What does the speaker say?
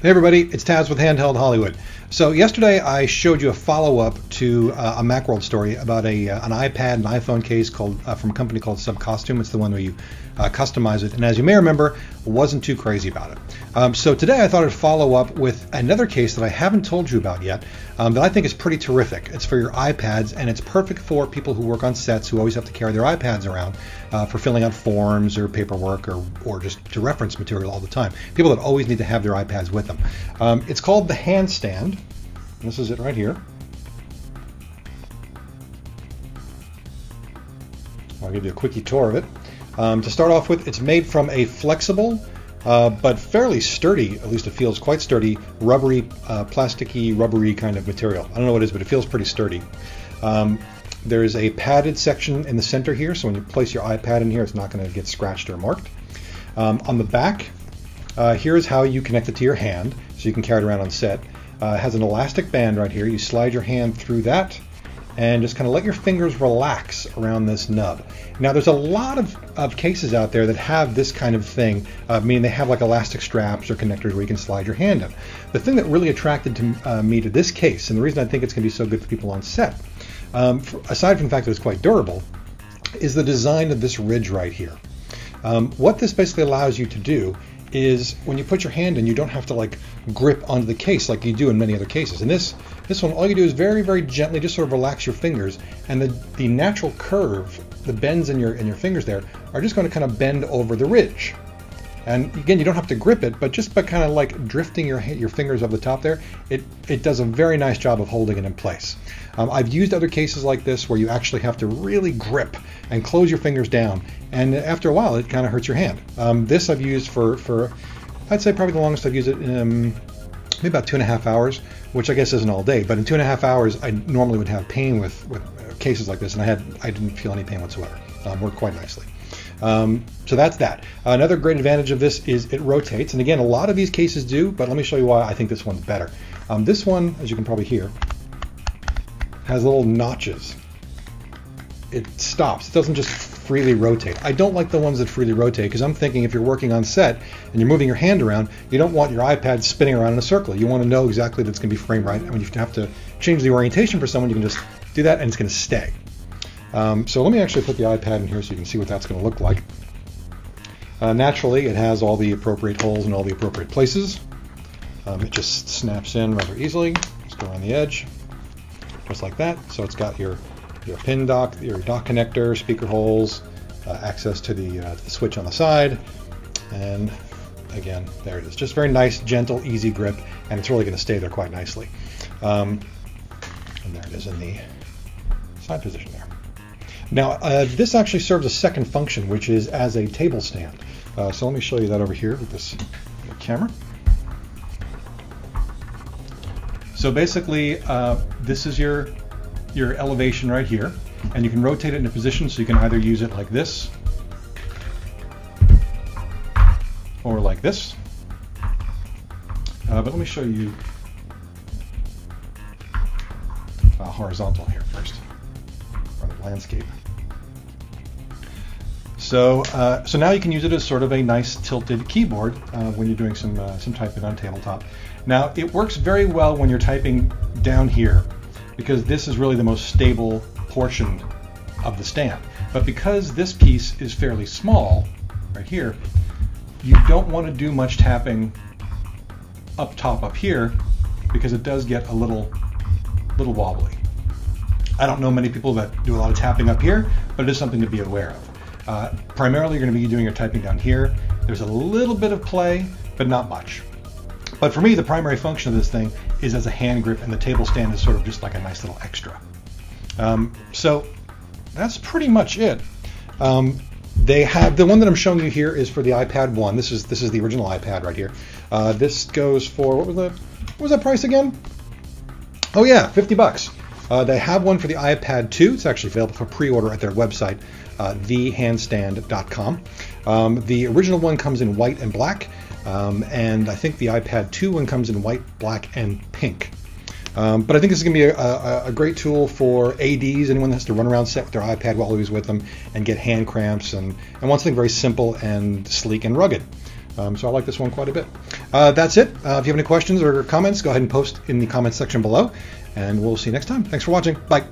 Hey everybody, it's Taz with Handheld Hollywood. So yesterday I showed you a follow-up to a Macworld story about an iPad and iPhone case called from a company called Subcostume. It's the one where you customize it, and as you may remember, wasn't too crazy about it. So today I thought I'd follow up with another case that I haven't told you about yet that I think is pretty terrific. It's for your iPads, and it's perfect for people who work on sets who always have to carry their iPads around for filling out forms or paperwork or just to reference material all the time. People that always need to have their iPads with them. It's called the HandStand. This is it right here. I'll give you a quickie tour of it. To start off with, it's made from a flexible but fairly sturdy, at least it feels quite sturdy, rubbery, plasticky, rubbery kind of material. I don't know what it is, but it feels pretty sturdy. There is a padded section in the center here, so when you place your iPad in here, it's not going to get scratched or marked. On the back, here's how you connect it to your hand, so you can carry it around on set. It has an elastic band right here. You slide your hand through that and just kind of let your fingers relax around this nub. Now there's a lot of cases out there that have this kind of thing, meaning they have like elastic straps or connectors where you can slide your hand in. The thing that really attracted me to this case, and the reason I think it's going to be so good for people on set, aside from the fact that it's quite durable, is the design of this ridge right here. What this basically allows you to do is when you put your hand in, you don't have to like grip onto the case like you do in many other cases. And this one, all you do is very, very gently just sort of relax your fingers, and the natural curve, the bends in your fingers there, are just going to kind of bend over the ridge. And again, you don't have to grip it, but just by kind of like drifting your fingers over the top there, it does a very nice job of holding it in place. I've used other cases like this where you actually have to really grip and close your fingers down, and after a while it kind of hurts your hand. This I've used for I'd say probably the longest I've used it in maybe about 2.5 hours, which I guess isn't all day, but in 2.5 hours I normally would have pain with cases like this, and I didn't feel any pain whatsoever. Worked quite nicely. So that's that. Another great advantage of this is it rotates, and again, a lot of these cases do, but let me show you why I think this one's better. This one, as you can probably hear, has little notches. It stops. It doesn't just freely rotate. I don't like the ones that freely rotate, because I'm thinking if you're working on set and you're moving your hand around, you don't want your iPad spinning around in a circle. You want to know exactly that it's going to be frame right, and when you have to change the orientation for someone, you can just do that and it's going to stay. So let me actually put the iPad in here so you can see what that's going to look like. Naturally, it has all the appropriate holes in all the appropriate places. It just snaps in rather easily. Just go around the edge, just like that. So it's got your pin dock, your dock connector, speaker holes, access to the switch on the side, and again, there it is. Just very nice, gentle, easy grip, and it's really going to stay there quite nicely. And there it is in the side position there. Now, this actually serves a second function, which is as a table stand. So let me show you that over here with this camera. So basically, this is your elevation right here, and you can rotate it in a position so you can either use it like this or like this. But let me show you horizontal here first, or the landscape. So now you can use it as sort of a nice tilted keyboard when you're doing some typing on tabletop. Now it works very well when you're typing down here, because this is really the most stable portion of the stand. But because this piece is fairly small, right here, you don't want to do much tapping up top up here, because it does get a little wobbly. I don't know many people that do a lot of tapping up here, but it is something to be aware of. Primarily, you're going to be doing your typing down here. There's a little bit of play, but not much. But for me, the primary function of this thing is as a hand grip, and the table stand is sort of just like a nice little extra. So that's pretty much it. They have the one that I'm showing you here is for the iPad 1. This is the original iPad right here. This goes for what was that price again? Oh yeah, $50. They have one for the iPad 2. It's actually available for pre-order at their website, thehandstand.com. The original one comes in white and black, and I think the iPad 2 one comes in white, black, and pink. But I think this is going to be a great tool for A.D.s, anyone that has to run around set with their iPad while he's with them and get hand cramps and wants something very simple and sleek and rugged. So I like this one quite a bit. That's it. If you have any questions or comments, go ahead and post in the comments section below, and we'll see you next time. Thanks for watching. Bye.